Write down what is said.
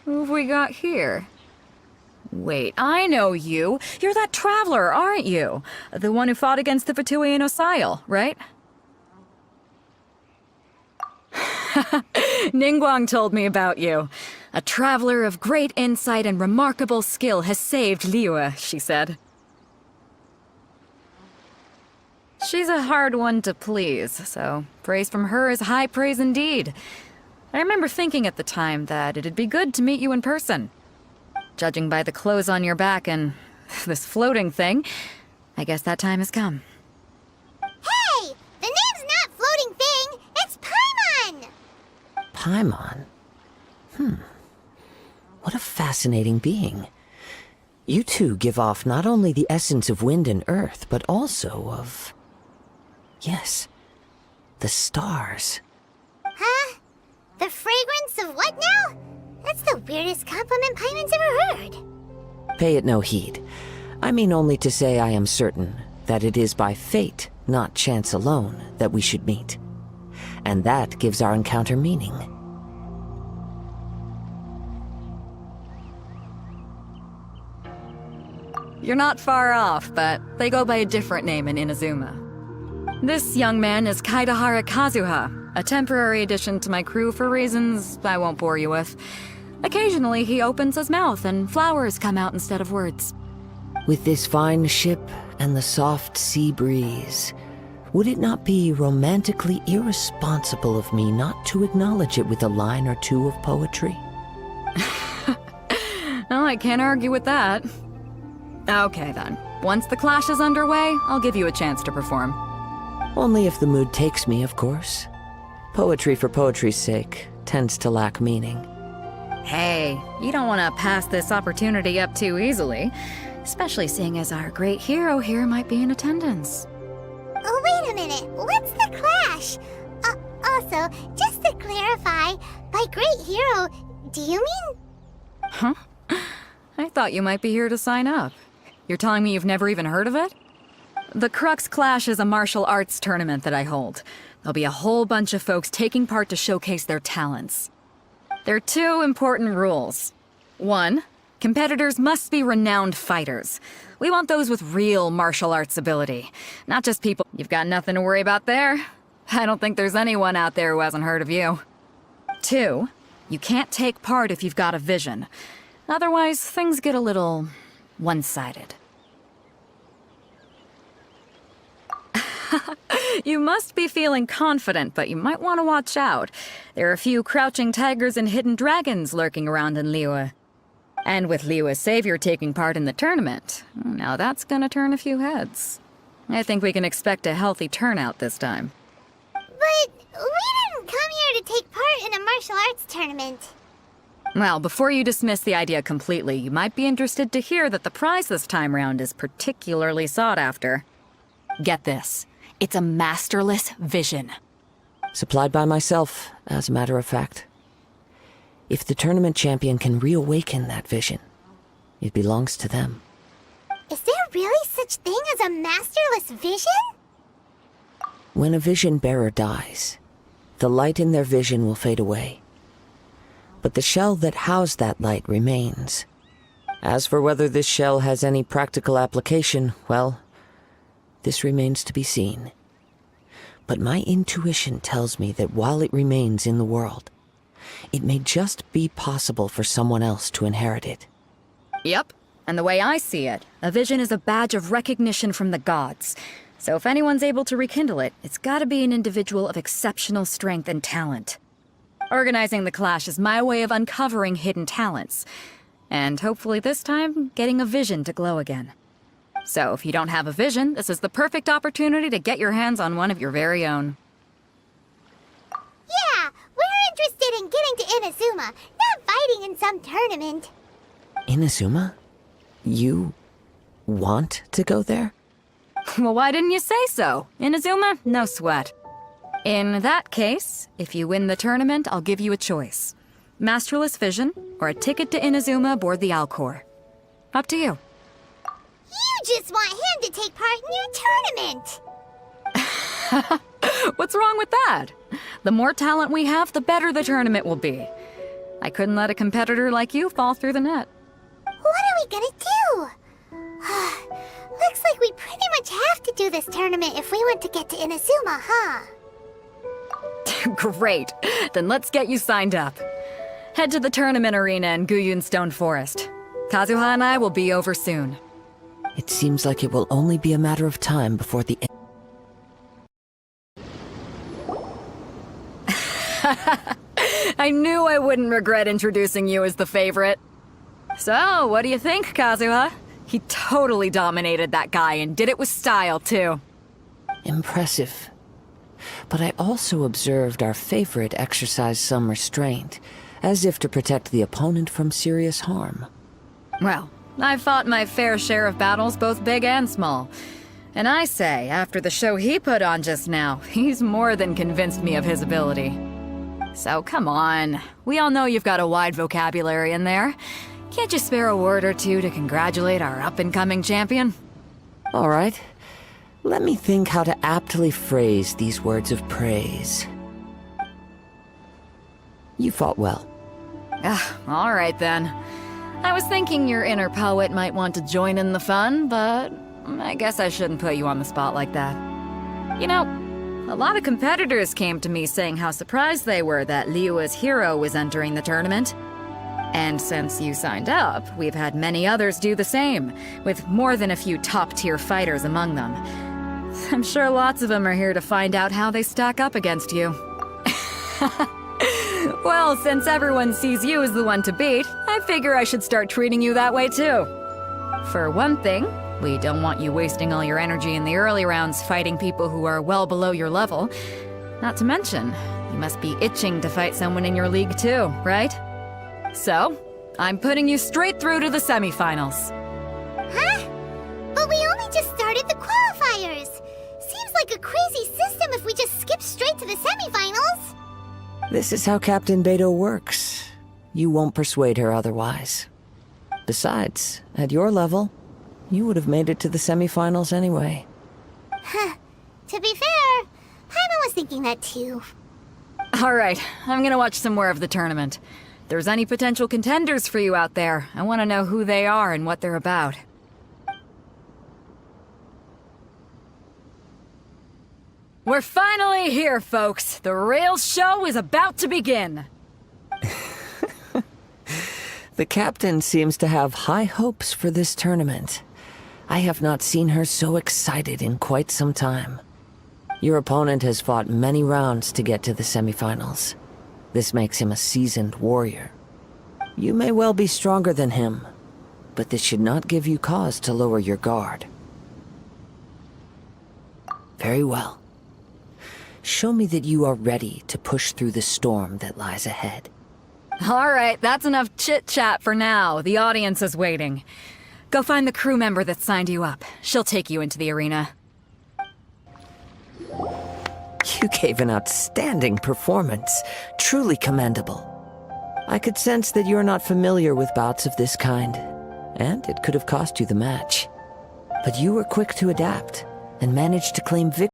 Who have we got here? Wait, I know you. You're that traveler, aren't you? The one who fought against the Fatuian Osile, right? Ningguang told me about you. A traveler of great insight and remarkable skill has saved Liyue, she said. She's a hard one to please, so praise from her is high praise indeed. I remember thinking at the time that it'd be good to meet you in person. Judging by the clothes on your back and this floating thing, I guess that time has come. Hey! The name's not Floating Thing! It's Paimon! Paimon? What a fascinating being. You two give off not only the essence of wind and earth, but also of... yes, the stars. Huh? The fragrance of what now? That's the weirdest compliment Paimon's ever heard. Pay it no heed. I mean only to say I am certain that it is by fate, not chance alone, that we should meet. And that gives our encounter meaning. You're not far off, but they go by a different name in Inazuma. This young man is Kaidahara Kazuha, a temporary addition to my crew for reasons I won't bore you with. Occasionally, he opens his mouth and flowers come out instead of words. With this fine ship and the soft sea breeze, would it not be romantically irresponsible of me not to acknowledge it with a line or two of poetry? Oh, I can't argue with that. Okay then. Once the clash is underway, I'll give you a chance to perform. Only if the mood takes me, of course. Poetry for poetry's sake tends to lack meaning. Hey, you don't want to pass this opportunity up too easily, especially seeing as our great hero here might be in attendance. Oh, wait a minute. What's the clash? Also, just to clarify, by great hero, do you mean... Huh? I thought you might be here to sign up. You're telling me you've never even heard of it? The Crux Clash is a martial arts tournament that I hold. There'll be a whole bunch of folks taking part to showcase their talents. There are two important rules. One, competitors must be renowned fighters. We want those with real martial arts ability, not just people. You've got nothing to worry about there. I don't think there's anyone out there who hasn't heard of you. Two, you can't take part if you've got a vision. Otherwise, things get a little one-sided. You must be feeling confident, but you might want to watch out. There are a few crouching tigers and hidden dragons lurking around in Liyue. And with Liyue's savior taking part in the tournament, now that's gonna turn a few heads. I think we can expect a healthy turnout this time. But we didn't come here to take part in a martial arts tournament. Well, before you dismiss the idea completely, you might be interested to hear that the prize this time round is particularly sought after. Get this. It's a masterless vision. Supplied by myself, as a matter of fact. If the tournament champion can reawaken that vision, it belongs to them. Is there really such thing as a masterless vision? When a vision bearer dies, the light in their vision will fade away. But the shell that housed that light remains. As for whether this shell has any practical application, well, this remains to be seen. But my intuition tells me that while it remains in the world, it may just be possible for someone else to inherit it. Yep. And the way I see it, a vision is a badge of recognition from the gods. So if anyone's able to rekindle it, it's gotta be an individual of exceptional strength and talent. Organizing the clash is my way of uncovering hidden talents. And hopefully this time, getting a vision to glow again. So if you don't have a vision, this is the perfect opportunity to get your hands on one of your very own. Yeah, we're interested in getting to Inazuma, not fighting in some tournament. Inazuma? You want to go there? Well, why didn't you say so? Inazuma? No sweat. In that case, if you win the tournament, I'll give you a choice. Masterless Vision, or a ticket to Inazuma aboard the Alcor. Up to you. You just want him to take part in your tournament! What's wrong with that? The more talent we have, the better the tournament will be. I couldn't let a competitor like you fall through the net. What are we gonna do? Looks like we pretty much have to do this tournament if we want to get to Inazuma, huh? Great. Then let's get you signed up. Head to the tournament arena in Guyun Stone Forest. Kazuha and I will be over soon. It seems like it will only be a matter of time before the I knew I wouldn't regret introducing you as the favorite. So, what do you think, Kazuha? He totally dominated that guy and did it with style, too. Impressive. But I also observed our favorite exercise some restraint, as if to protect the opponent from serious harm. Well, I've fought my fair share of battles, both big and small. And I say, after the show he put on just now, he's more than convinced me of his ability. So come on, we all know you've got a wide vocabulary in there. Can't you spare a word or two to congratulate our up-and-coming champion? All right. Let me think how to aptly phrase these words of praise. You fought well. All right then. I was thinking your inner poet might want to join in the fun, but I guess I shouldn't put you on the spot like that. You know, a lot of competitors came to me saying how surprised they were that Liyue's hero was entering the tournament. And since you signed up, we've had many others do the same, with more than a few top-tier fighters among them. I'm sure lots of them are here to find out how they stack up against you. Well, since everyone sees you as the one to beat, I figure I should start treating you that way too. For one thing, we don't want you wasting all your energy in the early rounds fighting people who are well below your level. Not to mention, you must be itching to fight someone in your league too, right? So, I'm putting you straight through to the semifinals. Huh? But we only just started the qualifiers! Seems like a crazy system if we just skip straight to the semifinals! This is how Captain Beidou works. You won't persuade her otherwise. Besides, at your level, you would have made it to the semifinals anyway. Huh. To be fair, Paimon was thinking that too. Alright, I'm gonna watch some more of the tournament. If there's any potential contenders for you out there, I want to know who they are and what they're about. We're finally here, folks! The real show is about to begin! The captain seems to have high hopes for this tournament. I have not seen her so excited in quite some time. Your opponent has fought many rounds to get to the semifinals. This makes him a seasoned warrior. You may well be stronger than him, but this should not give you cause to lower your guard. Very well. Show me that you are ready to push through the storm that lies ahead. Alright, that's enough chit-chat for now. The audience is waiting. Go find the crew member that signed you up. She'll take you into the arena. You gave an outstanding performance. Truly commendable. I could sense that you're not familiar with bouts of this kind, and it could have cost you the match. But you were quick to adapt, and managed to claim victory.